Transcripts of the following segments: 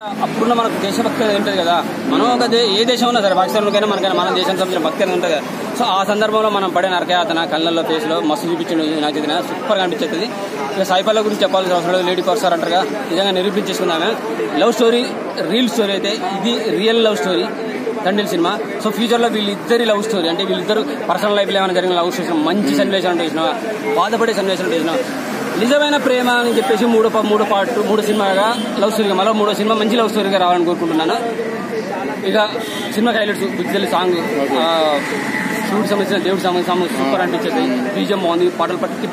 అప్పుడున్న మనకు దేశభక్తి ఉంటుంది కదా. మనం ఒక ఏ దేశం ఉన్నా సరే, పాకిస్తాన్లోకైనా మనకైనా మన దేశం సంబంధించిన భక్తి అనేది ఉంటుంది కదా. సో ఆ సందర్భంలో మనం పడే నరకయాతన కళ్ళల్లో ఫేస్లో మస్తు చూపించండి. నాకు చదివిన సూపర్గా అనిపించేది. ఇక సాయిపల్ల గురించి చెప్పాల్సిన అవసరం లేదు, లేడీ కోర్సార్ అంటారుగా, నిజంగా నిరూపించేసుకున్నామే. లవ్ స్టోరీ, రియల్ స్టోరీ అయితే ఇది రియల్ లవ్ స్టోరీ తండ్రి సినిమా. సో ఫ్యూచర్లో వీళ్ళిద్దరి లవ్ స్టోరీ అంటే వీళ్ళిద్దరు పర్సనల్ లైఫ్లో ఏమైనా జరిగిన లవ్ స్టోరీ, మంచి సన్నివేశాలు చూసినా, బాధపడే సన్నివేశాలు చూసినా, నిజమైన ప్రేమ అని చెప్పేసి మూడు సినిమాగా లవ్ స్టోరీగా మళ్ళీ మూడో సినిమా మంచి లవ్ స్టోరీగా రావాలని కోరుకుంటున్నాను. ఇక సినిమాకి హైలైట్స్ గుజ్జలి సాంగ్, శివుడికి సంబంధించిన దేవుడికి సంబంధించిన సాంగ్ సూపర్ అనిపించేది. బీజం బాగుంది,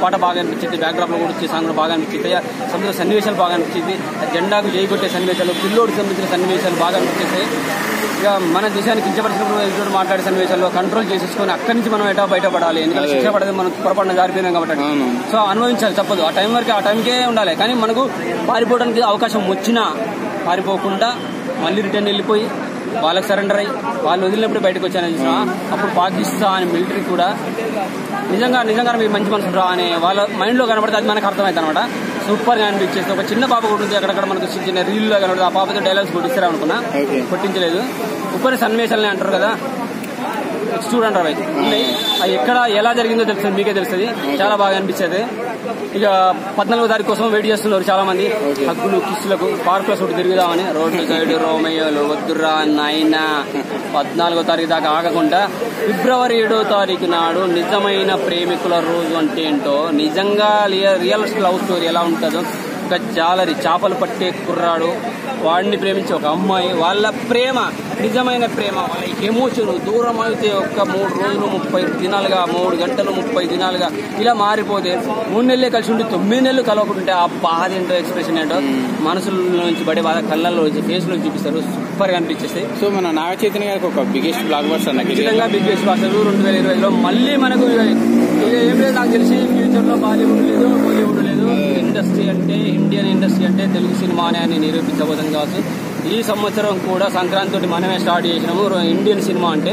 పాట బాగా అనిపించింది, బ్యాక్డ్రాప్లో కూడా వచ్చే సాంగ్ బాగా అనిపించింది. సముద్ర సన్నివేశాలు బాగా అనిపించింది, జెండాకు జైగొట్టే సన్నివేశాలు, పిల్లోడికి సంబంధించిన సన్నివేశాలు బాగా అనిపించేస్తాయి. ఇక మన దేశానికి కించపరిచినప్పుడు ఎదురు మాట్లాడే సన్నివేశాల్లో కంట్రోల్ చేసేసుకొని అక్కడి నుంచి మనం ఎటా బయటపడాలి. ఎందుకంటే శిక్ష పడేది మనం పొరపాటున జారిపోయినాం కాబట్టి సో అనుభవించాలి, తప్పదు. ఆ టైం వరకు ఆ టైంకే ఉండాలి. కానీ మనకు పారిపోవడానికి అవకాశం వచ్చినా పారిపోకుండా మళ్ళీ రిటర్న్ వెళ్ళిపోయి వాళ్ళకి సరెండర్ అయ్యి వాళ్ళు వదిలినప్పుడు బయటకు వచ్చానని చూసినా, అప్పుడు పాకిస్తాన్ మిలిటరీ కూడా నిజంగా మీకు మంచి మనసు రా అని వాళ్ళ మైండ్లో కనబడితే అది మనకు అర్థమవుతుంది అనమాట. సూపర్గా అనిపించేసి ఒక చిన్న పాప కూడా ఉంది అక్కడక్కడ మనకు చిన్న రీల్లో కనబడుతుంది. ఆ పాపతో డైలాగ్స్ కొట్టిస్తారా అనుకున్నా, కొట్టించలేదు. ఉప్పరి సన్నివేశాలని అంటారు కదా, చూడండి అవి అవి ఎక్కడ ఎలా జరిగిందో తెలుస్తుంది, మీకే తెలుస్తుంది. చాలా బాగా అనిపించేది. ఇక 14వ తారీఖు కోసం వెయిట్ చేస్తున్నారు చాలా మంది. హక్కులు కిస్సులకు పార్కుల చుట్టూ తిరుగుదామని. రోడ్డు సైడ్ రోమయ్యలు వద్దురా నాయన. 14వ తారీఖు దాకా ఆగకుండా ఫిబ్రవరి 7వ తారీఖు నాడు నిజమైన ప్రేమికుల రోజు అంటే ఏంటో, నిజంగా రియల్ లవ్ స్టోరీ ఎలా ఉంటుందో, ఒక జాలరి చేపలు పట్టే కుర్రాడు, వాడిని ప్రేమించే ఒక అమ్మాయి, వాళ్ళ ప్రేమ నిజమైన ప్రేమ, వాళ్ళ ఎమోషన్ దూరం అయితే ఒక 3 రోజులు 30 దినాలుగా 3 గంటలు 30 దినాలుగా ఇలా మారిపోతే 3 నెలలే కలిసి ఉండి 9 నెలలు కలవకుంటే ఆ బాధ ఏంటో, ఎక్స్ప్రెషన్ ఏంటో, మనసుల నుంచి పడే బాధ కళ్ళల్లో ఫేస్ లో చూపిస్తారు. సూపర్ గా అనిపించేస్తాయి. సో మన నాగ చైతన్య గారికి ఒక బిగ్గెస్ట్ బ్లాక్ బస్టర్, నిజంగా బిగ్గెస్ట్ బస్టర్ 2020లో మళ్ళీ మనకు ఏం లేదు. నాకు తెలిసి ఫ్యూచర్ లో బాలీవుడ్ లేదు, బాలీవుడ్ లేదు, ఇండస్ట్రీ అంటే ఇండియన్ ఇండస్ట్రీ అంటే తెలుగు సినిమానే అని నిరూపించబోతుంది కావచ్చు. ఈ సంవత్సరం కూడా సంక్రాంతి తోటి మనమే స్టార్ట్ చేసినాము ఇండియన్ సినిమా అంటే.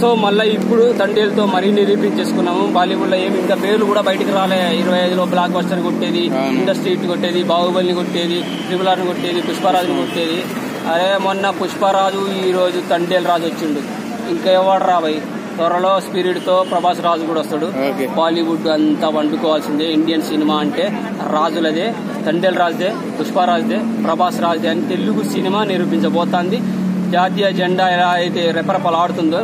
సో మళ్ళీ ఇప్పుడు తండేలతో మరీ నిరూపించేసుకున్నాము. బాలీవుడ్ లో ఏమి ఇంకా పేర్లు కూడా బయటకు రాలే. 25లో బ్లాక్ బస్టర్ కొట్టేది, ఇండస్ట్రీ హిట్ కొట్టేది, బాహుబలిని కొట్టేది, ట్రిపుల్ కొట్టేది, పుష్పరాజుని కొట్టేది. అరే మొన్న పుష్పరాజు, ఈ రోజు తండేల్ రాజు వచ్చిండు. ఇంకా ఎవడు రాబోయ్, త్వరలో స్పిరిట్ తో ప్రభాస్ రాజు కూడా వస్తాడు. బాలీవుడ్ అంతా వండుకోవాల్సిందే. ఇండియన్ సినిమా అంటే రాజులదే, తండేల్ రాజుదే, పుష్పరాజుదే, ప్రభాస్ రాజుదే అని తెలుగు సినిమా నిరూపించబోతోంది. జాతీయ జెండా ఎలా అయితే రెపరెపలాడుతుందో,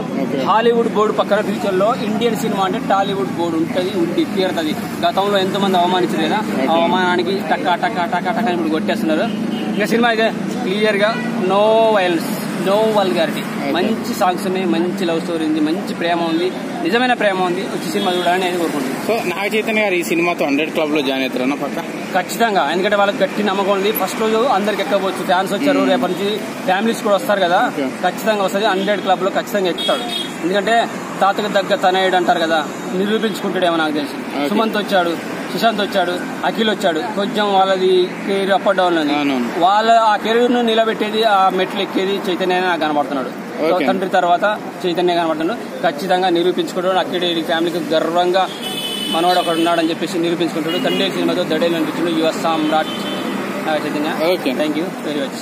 హాలీవుడ్ బోర్డు పక్కన ఫ్యూచర్ లో ఇండియన్ సినిమా అంటే టాలీవుడ్ బోర్డు ఉండి తీరుతుంది. గతంలో ఎంతమంది అవమానించారు కదా, అవమానానికి టకా టకా టకా టకా ఇప్పుడు కొట్టేస్తున్నారు. ఇంకా సినిమా అయితే క్లియర్ గా నో వైలెన్స్, నో వల్గారిటీ, మంచి సాంగ్స్ ఉన్నాయి, మంచి లవ్ స్టోరీ ఉంది, మంచి ప్రేమ ఉంది, నిజమైన ప్రేమ ఉంది. వచ్చి సినిమా చూడాలని నేను కోరుకుంటున్నాను. సో నాగ చైతన్య గారు ఈ సినిమాతో 100 క్లబ్ లో జాయిన్ అవుతారన్న పక్క ఖచ్చితంగా. ఎందుకంటే వాళ్ళకి గట్టి నమ్మకం ఉంది. ఫస్ట్ రోజు అందరికి ఎక్కవచ్చు, ఫ్యాన్స్ వచ్చారు, రేపటి నుంచి ఫ్యామిలీస్ కూడా వస్తారు కదా, ఖచ్చితంగా వస్తుంది. 100 క్లబ్ లో ఖచ్చితంగా ఎక్కుతాడు. ఎందుకంటే తాతకు దగ్గర తనయుడు అంటారు కదా, నిరూపించుకుంటాడేమో నాకు తెలిసి. సుమంత్ వచ్చాడు, సుశాంత్ వచ్చాడు, అఖిల్ వచ్చాడు. కొంచెం వాళ్ళది కెరీర్ అప్ అండ్ డౌన్ అని, వాళ్ళ ఆ కెరీర్ ను నిలబెట్టేది, ఆ మెట్లు ఎక్కేది చైతన్య నాకు కనబడుతున్నాడు. తండ్రి తర్వాత చైతన్య కనబడుతున్నాడు. ఖచ్చితంగా నిరూపించుకుంటాడు. అక్కడి ఫ్యామిలీకి గర్వంగా మనవాడు అక్కడ ఉన్నాడని చెప్పేసి నిరూపించుకుంటాడు. తండ్రి సినిమాతో దడేలు అనిపించాడు. యువ సామ్రాట్ Naga Chaitanya. Thank you very much.